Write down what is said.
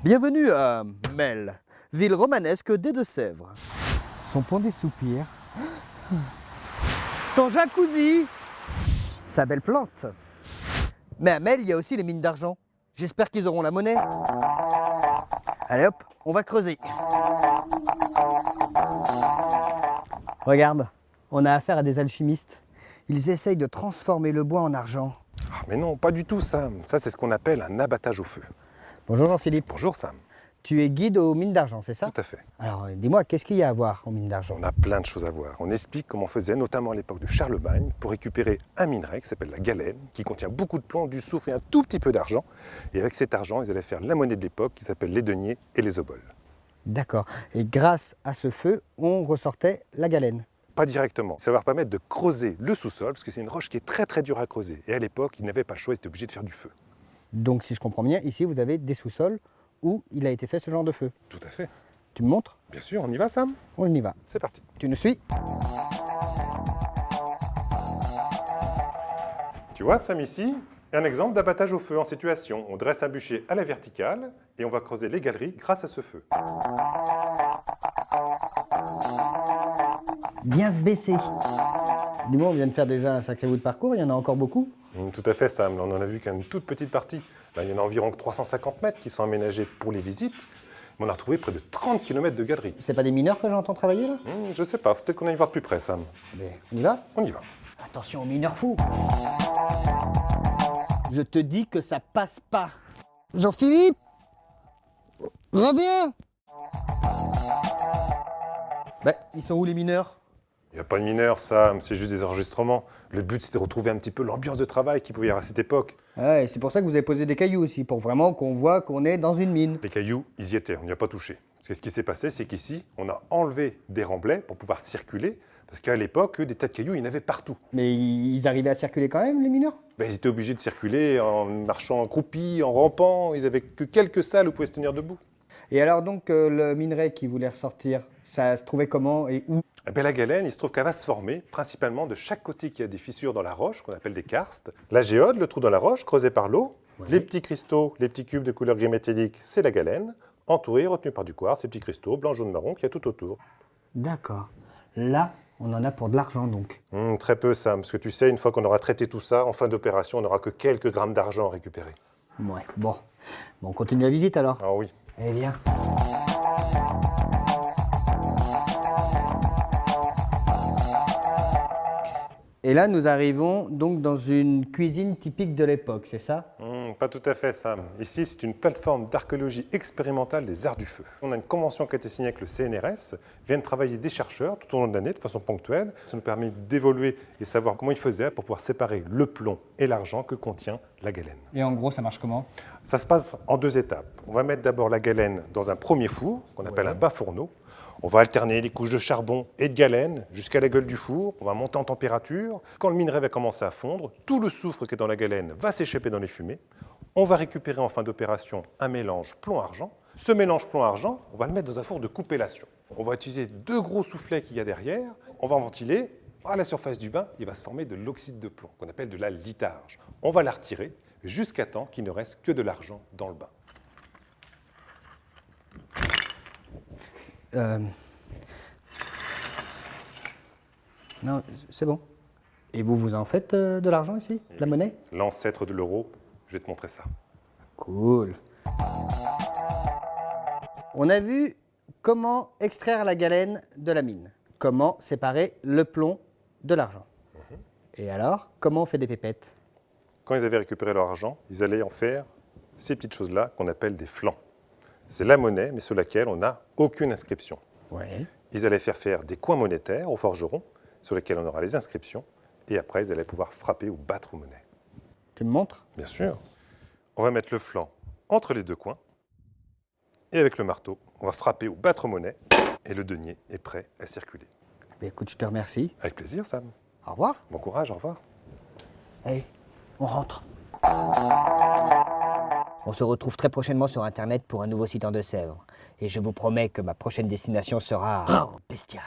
Bienvenue à Mel, ville romanesque des Deux-Sèvres. Son pont des soupirs. Son jacuzzi, sa belle plante. Mais à Mel, il y a aussi les mines d'argent. J'espère qu'ils auront la monnaie. Allez hop, on va creuser. Regarde, on a affaire à des alchimistes. Ils essayent de transformer le bois en argent. Ah, mais non, pas du tout, Sam. Ça, c'est ce qu'on appelle un abattage au feu. Bonjour Jean-Philippe. Bonjour, Sam. Tu es guide aux mines d'argent, c'est ça? Tout à fait. Alors dis-moi, qu'est-ce qu'il y a à voir aux mines d'argent? On a plein de choses à voir. On explique comment on faisait, notamment à l'époque de Charlemagne, pour récupérer un minerai qui s'appelle la galène, qui contient beaucoup de plomb, du soufre et un tout petit peu d'argent. Et avec cet argent, ils allaient faire la monnaie de l'époque qui s'appelle les deniers et les oboles. D'accord. Et grâce à ce feu, on ressortait la galène. Pas directement. Ça va leur permettre de creuser le sous-sol, parce que c'est une roche qui est très très dure à creuser. Et à l'époque, ils n'avaient pas le choix, ils étaient obligés de faire du feu. Donc si je comprends bien, ici vous avez des sous-sols où il a été fait ce genre de feu. Tout à fait. Tu me montres? Bien sûr, on y va, Sam? On y va. C'est parti. Tu nous suis? Tu vois, Sam, ici, un exemple d'abattage au feu en situation. On dresse un bûcher à la verticale et on va creuser les galeries grâce à ce feu. Bien se baisser. Dis-moi, on vient de faire déjà un sacré bout de parcours, il y en a encore beaucoup? Tout à fait, Sam. Là, on en a vu qu'une toute petite partie. Là, il y en a environ 350 mètres qui sont aménagés pour les visites. Mais on a retrouvé près de 30 km de galeries. C'est pas des mineurs que j'entends travailler là? Je sais pas, peut-être qu'on aille voir de plus près, Sam. Mais on y va? On y va. Attention aux mineurs fous. Je te dis que ça passe pas. Jean-Philippe, reviens. Bah, ils sont où les mineurs? Il n'y a pas de mineurs, Sam, c'est juste des enregistrements. Le but, c'était de retrouver un petit peu l'ambiance de travail qu'il pouvait y avoir à cette époque. Ouais, c'est pour ça que vous avez posé des cailloux aussi, pour vraiment qu'on voit qu'on est dans une mine. Les cailloux, ils y étaient, on n'y a pas touché. Parce que ce qui s'est passé, c'est qu'ici, on a enlevé des remblais pour pouvoir circuler. Parce qu'à l'époque, des tas de cailloux, il y en avait partout. Mais ils arrivaient à circuler quand même, les mineurs? Ils étaient obligés de circuler en marchant accroupis, en rampant. Ils n'avaient que quelques salles où ils pouvaient se tenir debout. Et alors donc, le minerai qui voulait ressortir, ça se trouvait comment et où? La galène, il se trouve qu'elle va se former principalement de chaque côté qu'il y a des fissures dans la roche, qu'on appelle des karstes. La géode, le trou dans la roche, creusé par l'eau. Ouais. Les petits cristaux, les petits cubes de couleur gris métallique, c'est la galène. Entouré, retenu par du quartz, ces petits cristaux, blanc, jaune, marron, qu'il y a tout autour. D'accord. Là, on en a pour de l'argent donc. Très peu, Sam, parce que tu sais, une fois qu'on aura traité tout ça, en fin d'opération, on n'aura que quelques grammes d'argent à récupérer. Ouais, bon. On continue la visite alors? Ah oui. Eh bien. Et là, nous arrivons donc dans une cuisine typique de l'époque, c'est ça? Pas tout à fait, Sam. Ici, c'est une plateforme d'archéologie expérimentale des arts du feu. On a une convention qui a été signée avec le CNRS. Viennent travailler des chercheurs tout au long de l'année de façon ponctuelle. Ça nous permet d'évoluer et savoir comment ils faisaient pour pouvoir séparer le plomb et l'argent que contient la galène. Et en gros, ça marche comment? Ça se passe en deux étapes. On va mettre d'abord la galène dans un premier four, qu'on appelle un bas fourneau. On va alterner les couches de charbon et de galène jusqu'à la gueule du four. On va monter en température. Quand le minerai va commencer à fondre, tout le soufre qui est dans la galène va s'échapper dans les fumées. On va récupérer en fin d'opération un mélange plomb-argent. Ce mélange plomb-argent, on va le mettre dans un four de coupellation. On va utiliser deux gros soufflets qu'il y a derrière. On va ventiler. À la surface du bain, il va se former de l'oxyde de plomb, qu'on appelle de la litharge. On va la retirer jusqu'à temps qu'il ne reste que de l'argent dans le bain. Non, c'est bon. Et vous en faites de l'argent ici? De la monnaie? L'ancêtre de l'euro, je vais te montrer ça. Cool. On a vu comment extraire la galène de la mine. Comment séparer le plomb de l'argent. Et alors, comment on fait des pépettes? Quand ils avaient récupéré leur argent, ils allaient en faire ces petites choses-là qu'on appelle des flancs. C'est la monnaie, mais sur laquelle on n'a aucune inscription. Ouais. Ils allaient faire des coins monétaires aux forgerons, sur lesquels on aura les inscriptions, et après, ils allaient pouvoir frapper ou battre aux monnaies. Tu me montres? Bien sûr. On va mettre le flanc entre les deux coins, et avec le marteau, on va frapper ou battre aux monnaies, et le denier est prêt à circuler. Écoute, je te remercie. Avec plaisir, Sam. Au revoir. Bon courage, au revoir. Allez, on rentre. On se retrouve très prochainement sur Internet pour un nouveau site en Deux-Sèvres. Et je vous promets que ma prochaine destination sera bestiale.